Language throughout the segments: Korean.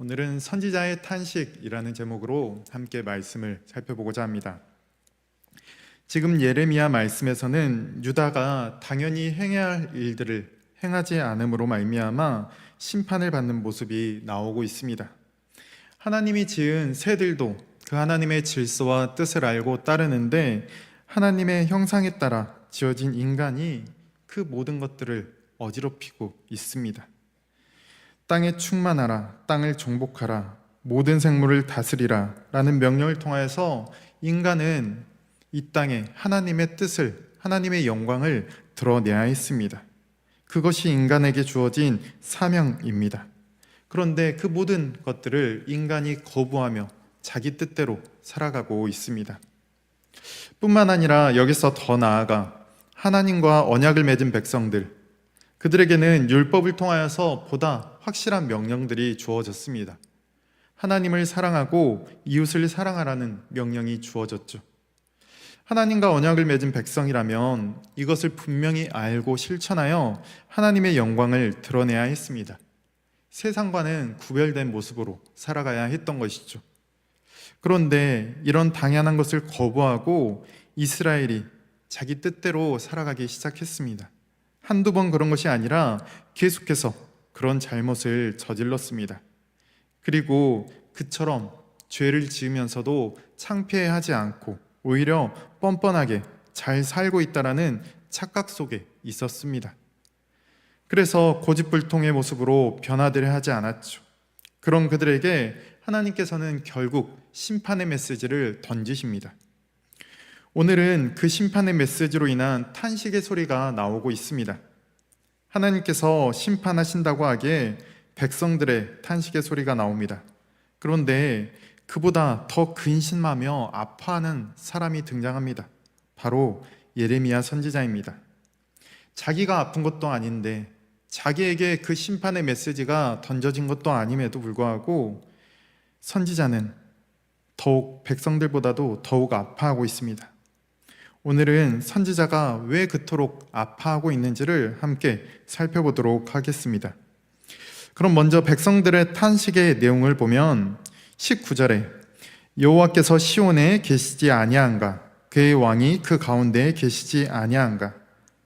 오늘은 선지자의 탄식이라는 제목으로 함께 말씀을 살펴보고자 합니다. 지금 예레미야 말씀에서는 유다가 당연히 행해야 할 일들을 행하지 않음으로 말미암아 심판을 받는 모습이 나오고 있습니다. 하나님이 지은 새들도 그 하나님의 질서와 뜻을 알고 따르는데 하나님의 형상에 따라 지어진 인간이 그 모든 것들을 어지럽히고 있습니다. 땅에 충만하라, 땅을 정복하라, 모든 생물을 다스리라 라는 명령을 통하여서 인간은 이 땅에 하나님의 뜻을, 하나님의 영광을 드러내야 했습니다. 그것이 인간에게 주어진 사명입니다. 그런데 그 모든 것들을 인간이 거부하며 자기 뜻대로 살아가고 있습니다. 뿐만 아니라 여기서 더 나아가 하나님과 언약을 맺은 백성들, 그들에게는 율법을 통하여서 보다 확실한 명령들이 주어졌습니다. 하나님을 사랑하고 이웃을 사랑하라는 명령이 주어졌죠. 하나님과 언약을 맺은 백성이라면 이것을 분명히 알고 실천하여 하나님의 영광을 드러내야 했습니다. 세상과는 구별된 모습으로 살아가야 했던 것이죠. 그런데 이런 당연한 것을 거부하고 이스라엘이 자기 뜻대로 살아가기 시작했습니다. 한두 번 그런 것이 아니라 계속해서 그런 잘못을 저질렀습니다. 그리고 그처럼 죄를 지으면서도 창피해하지 않고 오히려 뻔뻔하게 잘 살고 있다라는 착각 속에 있었습니다. 그래서 고집불통의 모습으로 변화들을 하지 않았죠. 그런 그들에게 하나님께서는 결국 심판의 메시지를 던지십니다. 오늘은 그 심판의 메시지로 인한 탄식의 소리가 나오고 있습니다. 하나님께서 심판하신다고 하기에 백성들의 탄식의 소리가 나옵니다. 그런데 그보다 더 근심하며 아파하는 사람이 등장합니다. 바로 예레미야 선지자입니다. 자기가 아픈 것도 아닌데 자기에게 그 심판의 메시지가 던져진 것도 아님에도 불구하고 선지자는 더욱 백성들보다도 더욱 아파하고 있습니다. 오늘은 선지자가 왜 그토록 아파하고 있는지를 함께 살펴보도록 하겠습니다. 그럼 먼저 백성들의 탄식의 내용을 보면 19절에 여호와께서 시온에 계시지 아니한가, 그의 왕이 그 가운데에 계시지 아니한가,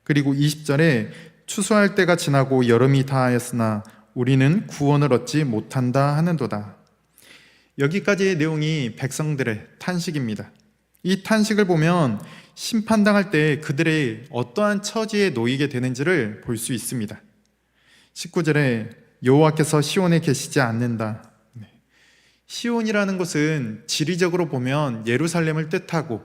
그리고 20절에 추수할 때가 지나고 여름이 다하였으나 우리는 구원을 얻지 못한다 하는도다. 여기까지의 내용이 백성들의 탄식입니다. 이 탄식을 보면 심판당할 때 그들의 어떠한 처지에 놓이게 되는지를 볼 수 있습니다. 19절에 여호와께서 시온에 계시지 않는다. 시온이라는 곳은 지리적으로 보면 예루살렘을 뜻하고,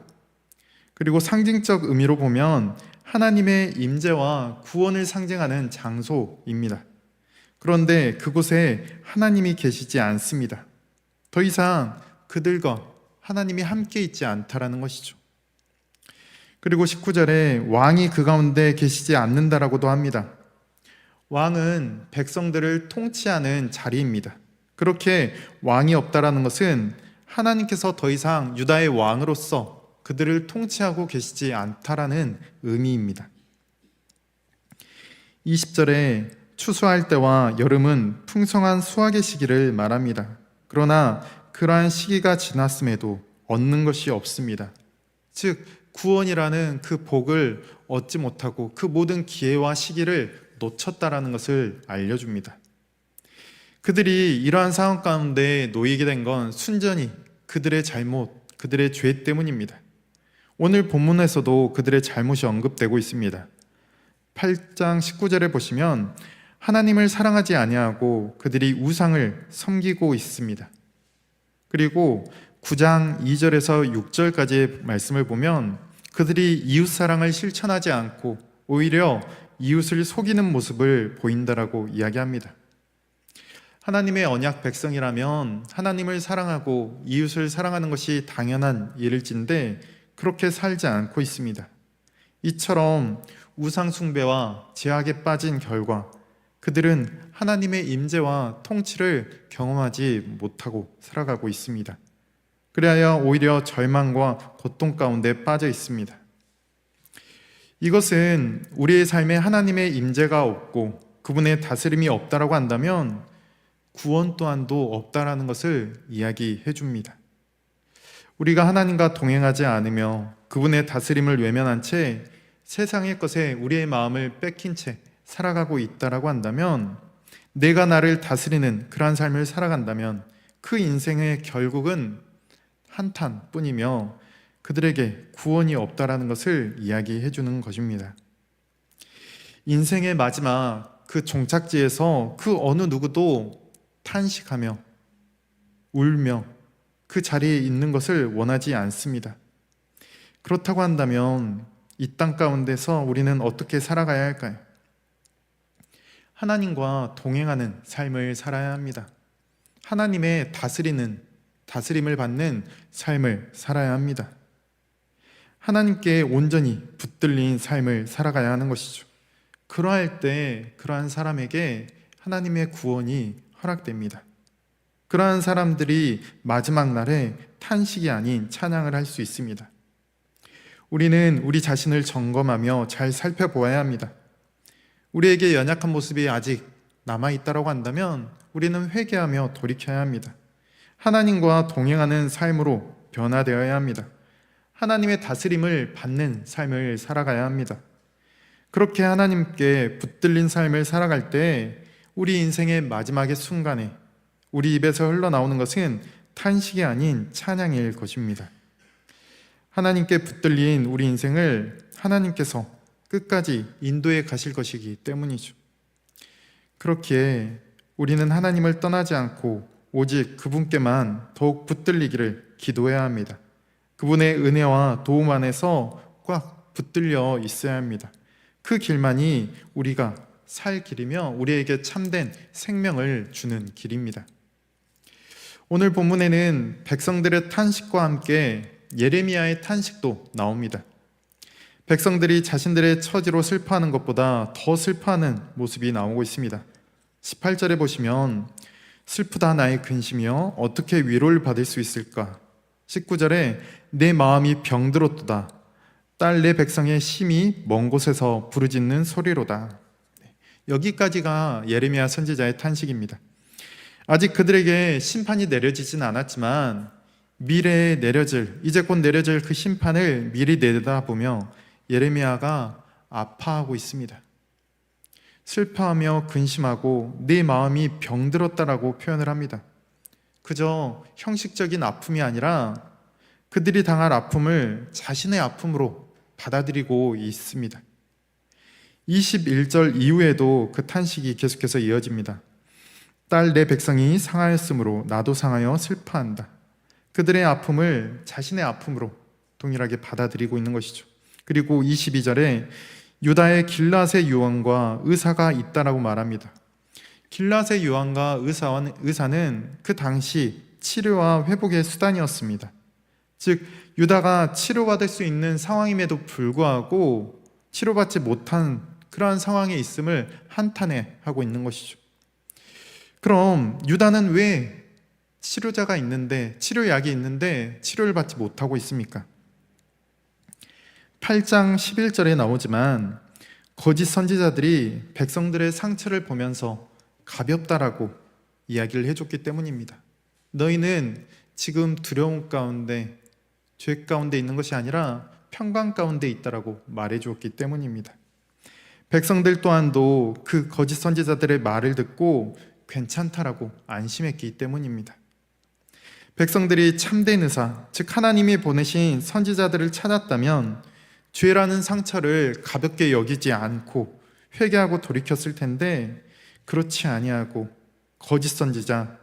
그리고 상징적 의미로 보면 하나님의 임재와 구원을 상징하는 장소입니다. 그런데 그곳에 하나님이 계시지 않습니다. 더 이상 그들과 하나님이 함께 있지 않다라는 것이죠. 그리고 19절에 왕이 그 가운데 계시지 않는다라고도 합니다. 왕은 백성들을 통치하는 자리입니다. 그렇게 왕이 없다라는 것은 하나님께서 더 이상 유다의 왕으로서 그들을 통치하고 계시지 않다라는 의미입니다. 20절에 추수할 때와 여름은 풍성한 수확의 시기를 말합니다. 그러나 그러한 시기가 지났음에도 얻는 것이 없습니다. 즉 구원이라는 그 복을 얻지 못하고 그 모든 기회와 시기를 놓쳤다라는 것을 알려줍니다. 그들이 이러한 상황 가운데 놓이게 된 건 순전히 그들의 잘못, 그들의 죄 때문입니다. 오늘 본문에서도 그들의 잘못이 언급되고 있습니다. 8장 19절에 보시면 하나님을 사랑하지 아니하고 그들이 우상을 섬기고 있습니다. 그리고 9장 2절에서 6절까지의 말씀을 보면 그들이 이웃사랑을 실천하지 않고 오히려 이웃을 속이는 모습을 보인다라고 이야기합니다. 하나님의 언약 백성이라면 하나님을 사랑하고 이웃을 사랑하는 것이 당연한 일일진데 그렇게 살지 않고 있습니다. 이처럼 우상 숭배와 제약에 빠진 결과 그들은 하나님의 임재와 통치를 경험하지 못하고 살아가고 있습니다. 그래야 오히려 절망과 고통 가운데 빠져 있습니다. 이것은 우리의 삶에 하나님의 임재가 없고 그분의 다스림이 없다라고 한다면 구원 또한도 없다라는 것을 이야기해 줍니다. 우리가 하나님과 동행하지 않으며 그분의 다스림을 외면한 채 세상의 것에 우리의 마음을 뺏긴 채 살아가고 있다라고 한다면, 내가 나를 다스리는 그러한 삶을 살아간다면 그 인생의 결국은 한탄뿐이며 그들에게 구원이 없다라는 것을 이야기해 주는 것입니다. 인생의 마지막 그 종착지에서 그 어느 누구도 탄식하며 울며 그 자리에 있는 것을 원하지 않습니다. 그렇다고 한다면 이 땅 가운데서 우리는 어떻게 살아가야 할까요? 하나님과 동행하는 삶을 살아야 합니다. 하나님의 다스림을 받는 삶을 살아야 합니다. 하나님께 온전히 붙들린 삶을 살아가야 하는 것이죠. 그러할 때 그러한 사람에게 하나님의 구원이 허락됩니다. 그러한 사람들이 마지막 날에 탄식이 아닌 찬양을 할 수 있습니다. 우리는 우리 자신을 점검하며 잘 살펴보아야 합니다. 우리에게 연약한 모습이 아직 남아있다고 한다면 우리는 회개하며 돌이켜야 합니다. 하나님과 동행하는 삶으로 변화되어야 합니다. 하나님의 다스림을 받는 삶을 살아가야 합니다. 그렇게 하나님께 붙들린 삶을 살아갈 때 우리 인생의 마지막의 순간에 우리 입에서 흘러나오는 것은 탄식이 아닌 찬양일 것입니다. 하나님께 붙들린 우리 인생을 하나님께서 끝까지 인도해 가실 것이기 때문이죠. 그렇기에 우리는 하나님을 떠나지 않고 오직 그분께만 더욱 붙들리기를 기도해야 합니다. 그분의 은혜와 도움 안에서 꽉 붙들려 있어야 합니다. 그 길만이 우리가 살 길이며 우리에게 참된 생명을 주는 길입니다. 오늘 본문에는 백성들의 탄식과 함께 예레미야의 탄식도 나옵니다. 백성들이 자신들의 처지로 슬퍼하는 것보다 더 슬퍼하는 모습이 나오고 있습니다. 18절에 보시면 슬프다 나의 근심이여 어떻게 위로를 받을 수 있을까? 19절에 내 마음이 병들었도다 딸 내 백성의 심히 먼 곳에서 부르짖는 소리로다. 여기까지가 예레미야 선지자의 탄식입니다. 아직 그들에게 심판이 내려지진 않았지만 미래에 내려질, 이제 곧 내려질 그 심판을 미리 내다보며 예레미야가 아파하고 있습니다. 슬퍼하며 근심하고 내 마음이 병들었다라고 표현을 합니다. 그저 형식적인 아픔이 아니라 그들이 당할 아픔을 자신의 아픔으로 받아들이고 있습니다. 21절 이후에도 그 탄식이 계속해서 이어집니다. 딸 내 백성이 상하였으므로 나도 상하여 슬퍼한다. 그들의 아픔을 자신의 아픔으로 동일하게 받아들이고 있는 것이죠. 그리고 22절에 유다의 길앗의 유언과 의사가 있다라고 말합니다. 길앗의 유언과 의사는 그 당시 치료와 회복의 수단이었습니다. 즉 유다가 치료받을 수 있는 상황임에도 불구하고 치료받지 못한 그러한 상황에 있음을 한탄해하고 있는 것이죠. 그럼 유다는 왜 치료자가 있는데, 치료약이 있는데 치료를 받지 못하고 있습니까? 8장 11절에 나오지만 거짓 선지자들이 백성들의 상처를 보면서 가볍다라고 이야기를 해줬기 때문입니다. 너희는 지금 두려움 가운데, 죄 가운데 있는 것이 아니라 평강 가운데 있다라고 말해주었기 때문입니다. 백성들 또한도 그 거짓 선지자들의 말을 듣고 괜찮다라고 안심했기 때문입니다. 백성들이 참된 의사, 즉 하나님이 보내신 선지자들을 찾았다면 죄라는 상처를 가볍게 여기지 않고 회개하고 돌이켰을 텐데 그렇지 아니하고 거짓 선지자,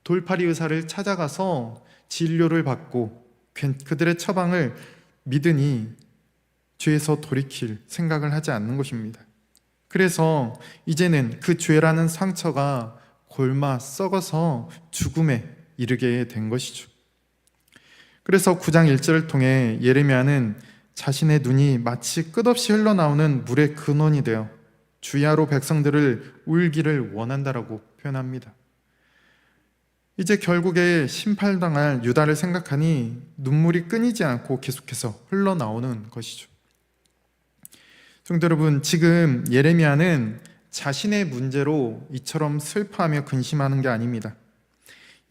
돌팔이 의사를 찾아가서 진료를 받고 그들의 처방을 믿으니 죄에서 돌이킬 생각을 하지 않는 것입니다. 그래서 이제는 그 죄라는 상처가 골마 썩어서 죽음에 이르게 된 것이죠. 그래서 9장 1절을 통해 예레미야는 자신의 눈이 마치 끝없이 흘러나오는 물의 근원이 되어 주야로 백성들을 울기를 원한다라고 표현합니다. 이제 결국에 심판당할 유다를 생각하니 눈물이 끊이지 않고 계속해서 흘러나오는 것이죠. 성도 여러분, 지금 예레미야는 자신의 문제로 이처럼 슬퍼하며 근심하는 게 아닙니다.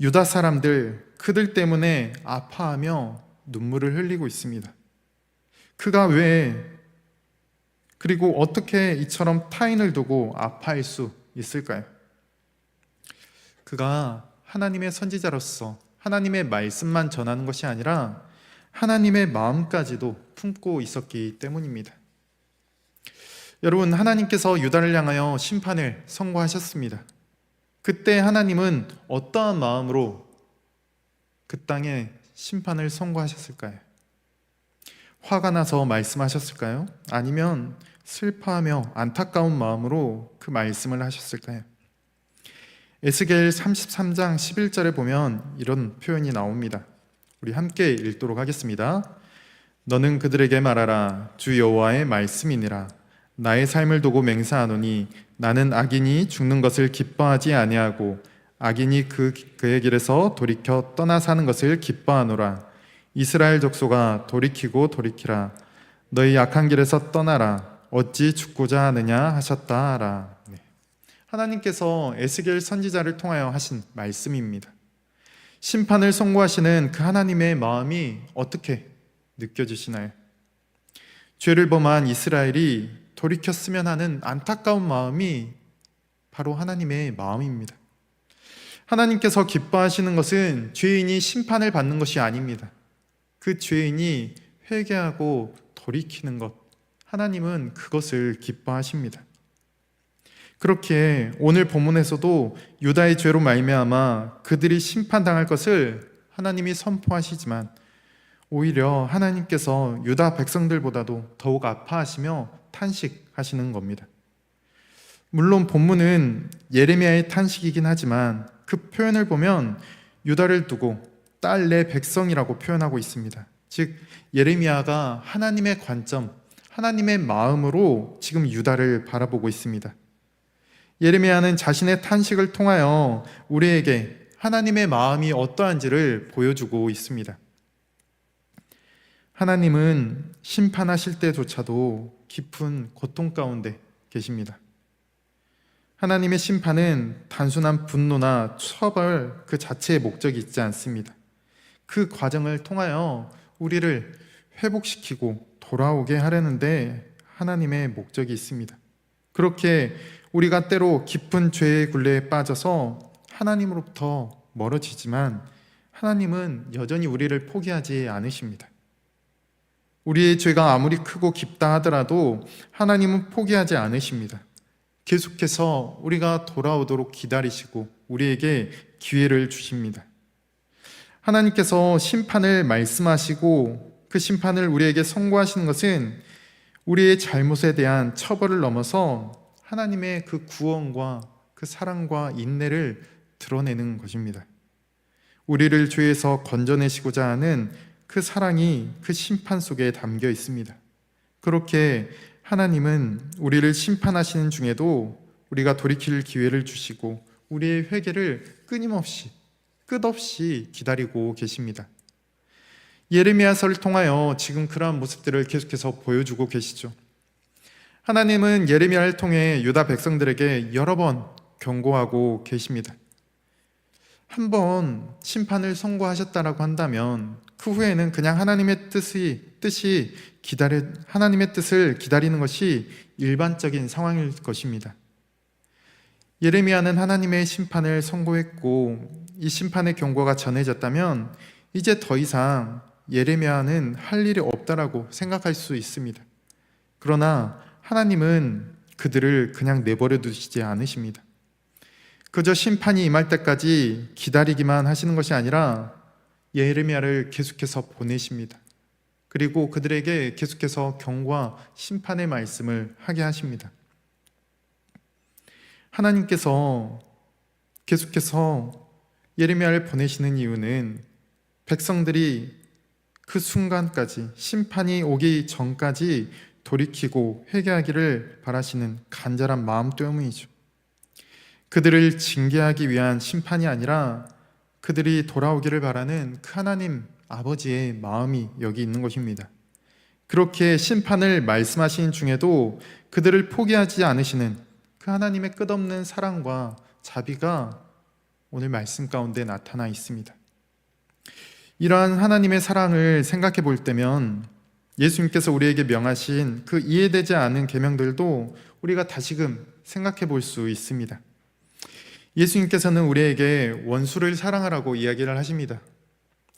유다 사람들, 그들 때문에 아파하며 눈물을 흘리고 있습니다. 그가 왜, 그리고 어떻게 이처럼 타인을 두고 아파할 수 있을까요? 그가 하나님의 선지자로서 하나님의 말씀만 전하는 것이 아니라 하나님의 마음까지도 품고 있었기 때문입니다. 여러분, 하나님께서 유다를 향하여 심판을 선고하셨습니다. 그때 하나님은 어떠한 마음으로 그 땅에 심판을 선고하셨을까요? 화가 나서 말씀하셨을까요? 아니면 슬퍼하며 안타까운 마음으로 그 말씀을 하셨을까요? 에스겔 33장 11절에 보면 이런 표현이 나옵니다. 우리 함께 읽도록 하겠습니다. 너는 그들에게 말하라. 주 여호와의 말씀이니라. 나의 삶을 두고 맹세하노니 나는 악인이 죽는 것을 기뻐하지 아니하고 악인이 그의 길에서 돌이켜 떠나 사는 것을 기뻐하노라. 이스라엘 족속아 돌이키고 돌이키라. 너희 악한 길에서 떠나라. 어찌 죽고자 하느냐 하셨다 하라. 하나님께서 에스겔 선지자를 통하여 하신 말씀입니다. 심판을 선고하시는 그 하나님의 마음이 어떻게 느껴지시나요? 죄를 범한 이스라엘이 돌이켰으면 하는 안타까운 마음이 바로 하나님의 마음입니다. 하나님께서 기뻐하시는 것은 죄인이 심판을 받는 것이 아닙니다. 그 죄인이 회개하고 돌이키는 것, 하나님은 그것을 기뻐하십니다. 그렇게 오늘 본문에서도 유다의 죄로 말미암아 그들이 심판당할 것을 하나님이 선포하시지만 오히려 하나님께서 유다 백성들보다도 더욱 아파하시며 탄식하시는 겁니다. 물론 본문은 예레미야의 탄식이긴 하지만 그 표현을 보면 유다를 두고 딸 내 백성이라고 표현하고 있습니다. 즉 예레미야가 하나님의 관점, 하나님의 마음으로 지금 유다를 바라보고 있습니다. 예레미야는 자신의 탄식을 통하여 우리에게 하나님의 마음이 어떠한지를 보여주고 있습니다. 하나님은 심판하실 때조차도 깊은 고통 가운데 계십니다. 하나님의 심판은 단순한 분노나 처벌 그 자체의 목적이 있지 않습니다. 그 과정을 통하여 우리를 회복시키고 돌아오게 하려는데 하나님의 목적이 있습니다. 그렇게 우리가 때로 깊은 죄의 굴레에 빠져서 하나님으로부터 멀어지지만 하나님은 여전히 우리를 포기하지 않으십니다. 우리의 죄가 아무리 크고 깊다 하더라도 하나님은 포기하지 않으십니다. 계속해서 우리가 돌아오도록 기다리시고 우리에게 기회를 주십니다. 하나님께서 심판을 말씀하시고 그 심판을 우리에게 선고하시는 것은 우리의 잘못에 대한 처벌을 넘어서 하나님의 그 구원과 그 사랑과 인내를 드러내는 것입니다. 우리를 죄에서 건져내시고자 하는 그 사랑이 그 심판 속에 담겨 있습니다. 그렇게 하나님은 우리를 심판하시는 중에도 우리가 돌이킬 기회를 주시고 우리의 회개를 끊임없이 끝없이 기다리고 계십니다. 예레미야서를 통하여 지금 그러한 모습들을 계속해서 보여주고 계시죠. 하나님은 예레미야를 통해 유다 백성들에게 여러 번 경고하고 계십니다. 한 번 심판을 선고하셨다라고 한다면 그 후에는 그냥 하나님의 하나님의 뜻을 기다리는 것이 일반적인 상황일 것입니다. 예레미야는 하나님의 심판을 선고했고 이 심판의 경고가 전해졌다면 이제 더 이상 예레미야는 할 일이 없다라고 생각할 수 있습니다. 그러나 하나님은 그들을 그냥 내버려 두시지 않으십니다. 그저 심판이 임할 때까지 기다리기만 하시는 것이 아니라 예레미야를 계속해서 보내십니다. 그리고 그들에게 계속해서 경고와 심판의 말씀을 하게 하십니다. 하나님께서 계속해서 예레미야를 보내시는 이유는 백성들이 그 순간까지 심판이 오기 전까지 돌이키고 회개하기를 바라시는 간절한 마음 때문이죠. 그들을 징계하기 위한 심판이 아니라 그들이 돌아오기를 바라는 그 하나님 아버지의 마음이 여기 있는 것입니다. 그렇게 심판을 말씀하시는 중에도 그들을 포기하지 않으시는 그 그 하나님의 끝없는 사랑과 자비가 오늘 말씀 가운데 나타나 있습니다. 이러한 하나님의 사랑을 생각해 볼 때면 예수님께서 우리에게 명하신 그 이해되지 않은 계명들도 우리가 다시금 생각해 볼 수 있습니다. 예수님께서는 우리에게 원수를 사랑하라고 이야기를 하십니다.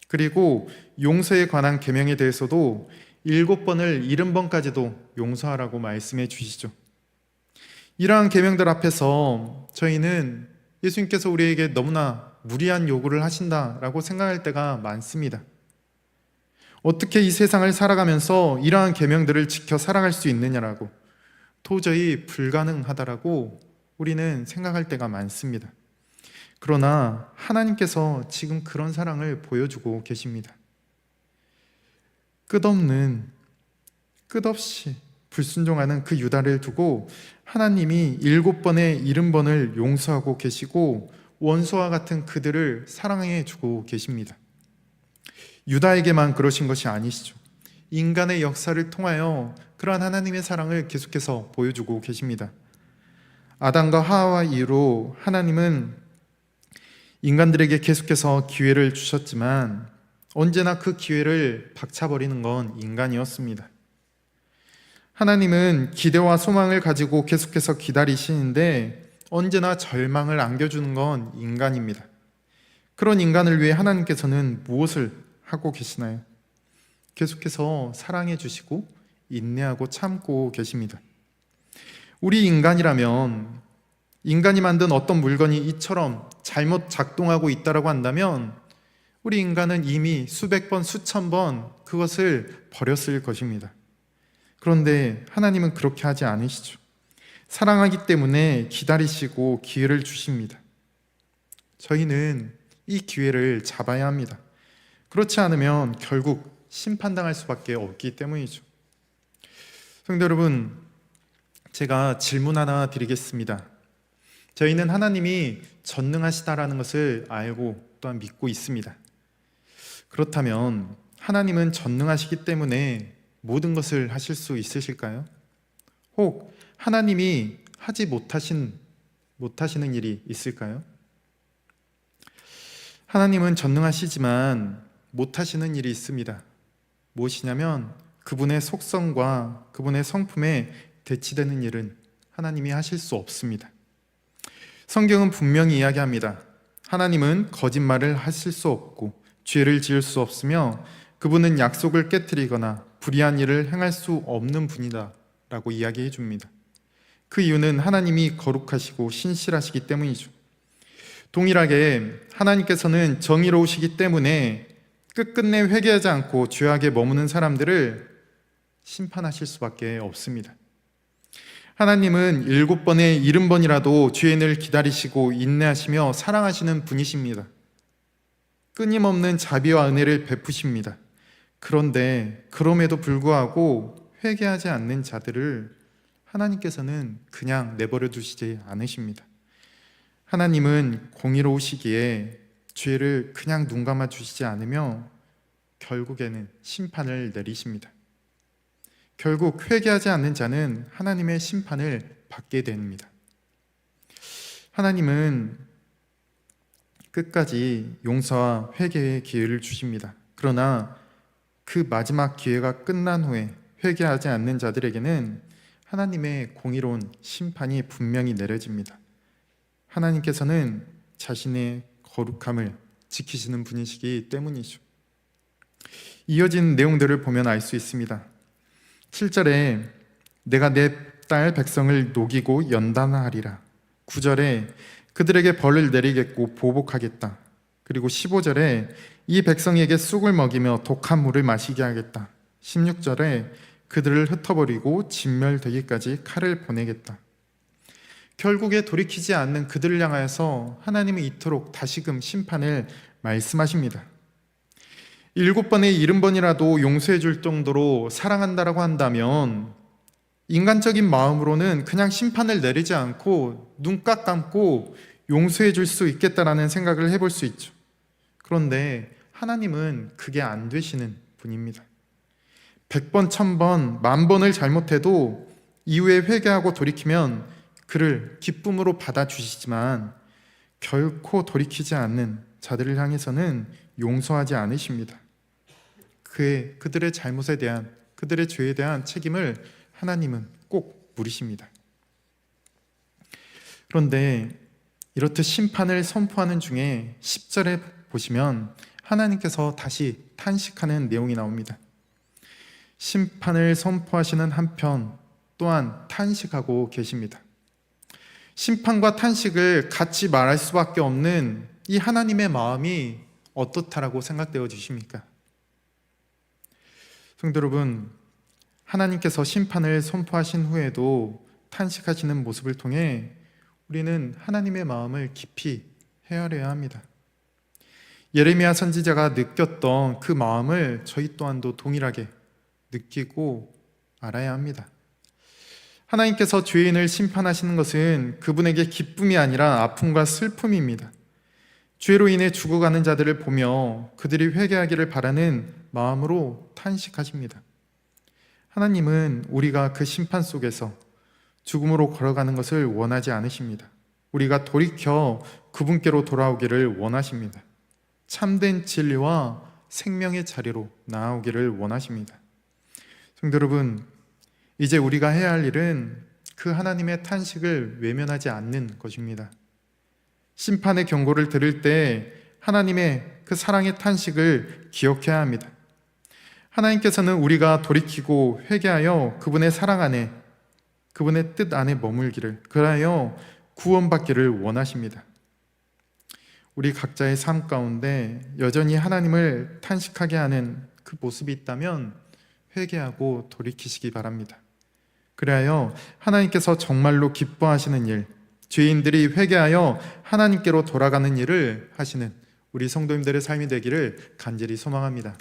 그리고 용서에 관한 계명에 대해서도 7번을 70번까지도 용서하라고 말씀해 주시죠. 이러한 계명들 앞에서 저희는 예수님께서 우리에게 너무나 무리한 요구를 하신다라고 생각할 때가 많습니다. 어떻게 이 세상을 살아가면서 이러한 계명들을 지켜 살아갈 수 있느냐라고, 도저히 불가능하다라고 우리는 생각할 때가 많습니다. 그러나 하나님께서 지금 그런 사랑을 보여주고 계십니다. 끝없이 불순종하는 그 유다를 두고 하나님이 7번의 70번을 용서하고 계시고 원수와 같은 그들을 사랑해 주고 계십니다. 유다에게만 그러신 것이 아니시죠. 인간의 역사를 통하여 그러한 하나님의 사랑을 계속해서 보여주고 계십니다. 아담과 하와 이후로 하나님은 인간들에게 계속해서 기회를 주셨지만 언제나 그 기회를 박차버리는 건 인간이었습니다. 하나님은 기대와 소망을 가지고 계속해서 기다리시는데 언제나 절망을 안겨주는 건 인간입니다. 그런 인간을 위해 하나님께서는 무엇을 하고 계시나요? 계속해서 사랑해 주시고 인내하고 참고 계십니다. 우리 인간이라면, 인간이 만든 어떤 물건이 이처럼 잘못 작동하고 있다고 한다면 우리 인간은 이미 수백 번, 수천 번 그것을 버렸을 것입니다. 그런데 하나님은 그렇게 하지 않으시죠. 사랑하기 때문에 기다리시고 기회를 주십니다. 저희는 이 기회를 잡아야 합니다. 그렇지 않으면 결국 심판당할 수밖에 없기 때문이죠. 성도 여러분, 제가 질문 하나 드리겠습니다. 저희는 하나님이 전능하시다라는 것을 알고 또한 믿고 있습니다. 그렇다면 하나님은 전능하시기 때문에 모든 것을 하실 수 있으실까요? 혹 하나님이 하지 못하시는 일이 있을까요? 하나님은 전능하시지만 못하시는 일이 있습니다. 무엇이냐면 그분의 속성과 그분의 성품에 대치되는 일은 하나님이 하실 수 없습니다. 성경은 분명히 이야기합니다. 하나님은 거짓말을 하실 수 없고 죄를 지을 수 없으며 그분은 약속을 깨트리거나 불의한 일을 행할 수 없는 분이다 라고 이야기해 줍니다. 그 이유는 하나님이 거룩하시고 신실하시기 때문이죠. 동일하게 하나님께서는 정의로우시기 때문에 끝끝내 회개하지 않고 죄악에 머무는 사람들을 심판하실 수밖에 없습니다. 하나님은 7번에 70번이라도 죄인을 기다리시고 인내하시며 사랑하시는 분이십니다. 끊임없는 자비와 은혜를 베푸십니다. 그런데 그럼에도 불구하고 회개하지 않는 자들을 하나님께서는 그냥 내버려 두시지 않으십니다. 하나님은 공의로우시기에 죄를 그냥 눈 감아 주시지 않으며 결국에는 심판을 내리십니다. 결국 회개하지 않는 자는 하나님의 심판을 받게 됩니다. 하나님은 끝까지 용서와 회개의 기회를 주십니다. 그러나 그 마지막 기회가 끝난 후에 회개하지 않는 자들에게는 하나님의 공의로운 심판이 분명히 내려집니다. 하나님께서는 자신의 거룩함을 지키시는 분이시기 때문이죠. 이어진 내용들을 보면 알 수 있습니다. 7절에 내가 내 딸 백성을 녹이고 연단하리라. 9절에 그들에게 벌을 내리겠고 보복하겠다. 그리고 15절에 이 백성에게 쑥을 먹이며 독한 물을 마시게 하겠다. 16절에 그들을 흩어버리고 진멸되기까지 칼을 보내겠다. 결국에 돌이키지 않는 그들을 향하여서 하나님은 이토록 다시금 심판을 말씀하십니다. 7번에 70번이라도 용서해 줄 정도로 사랑한다라고 한다면 인간적인 마음으로는 그냥 심판을 내리지 않고 눈 딱 감고 용서해 줄 수 있겠다라는 생각을 해볼 수 있죠. 그런데 하나님은 그게 안 되시는 분입니다. 100번, 1000번, 10,000번을 잘못해도 이후에 회개하고 돌이키면 그를 기쁨으로 받아주시지만 결코 돌이키지 않는 자들을 향해서는 용서하지 않으십니다. 그들의 잘못에 대한, 그들의 죄에 대한 책임을 하나님은 꼭 물으십니다. 그런데 이렇듯 심판을 선포하는 중에 10절에 보시면 하나님께서 다시 탄식하는 내용이 나옵니다. 심판을 선포하시는 한편 또한 탄식하고 계십니다. 심판과 탄식을 같이 말할 수밖에 없는 이 하나님의 마음이 어떻다라고 생각되어 주십니까? 성도 여러분, 하나님께서 심판을 선포하신 후에도 탄식하시는 모습을 통해 우리는 하나님의 마음을 깊이 헤아려야 합니다. 예레미야 선지자가 느꼈던 그 마음을 저희 또한도 동일하게 느끼고 알아야 합니다. 하나님께서 죄인을 심판하시는 것은 그분에게 기쁨이 아니라 아픔과 슬픔입니다. 죄로 인해 죽어가는 자들을 보며 그들이 회개하기를 바라는 마음으로 탄식하십니다. 하나님은 우리가 그 심판 속에서 죽음으로 걸어가는 것을 원하지 않으십니다. 우리가 돌이켜 그분께로 돌아오기를 원하십니다. 참된 진리와 생명의 자리로 나아오기를 원하십니다. 성도 여러분, 이제 우리가 해야 할 일은 그 하나님의 탄식을 외면하지 않는 것입니다. 심판의 경고를 들을 때 하나님의 그 사랑의 탄식을 기억해야 합니다. 하나님께서는 우리가 돌이키고 회개하여 그분의 사랑 안에, 그분의 뜻 안에 머물기를, 그리하여 구원받기를 원하십니다. 우리 각자의 삶 가운데 여전히 하나님을 탄식하게 하는 그 모습이 있다면 회개하고 돌이키시기 바랍니다. 그리하여 하나님께서 정말로 기뻐하시는 일, 죄인들이 회개하여 하나님께로 돌아가는 일을 하시는 우리 성도님들의 삶이 되기를 간절히 소망합니다.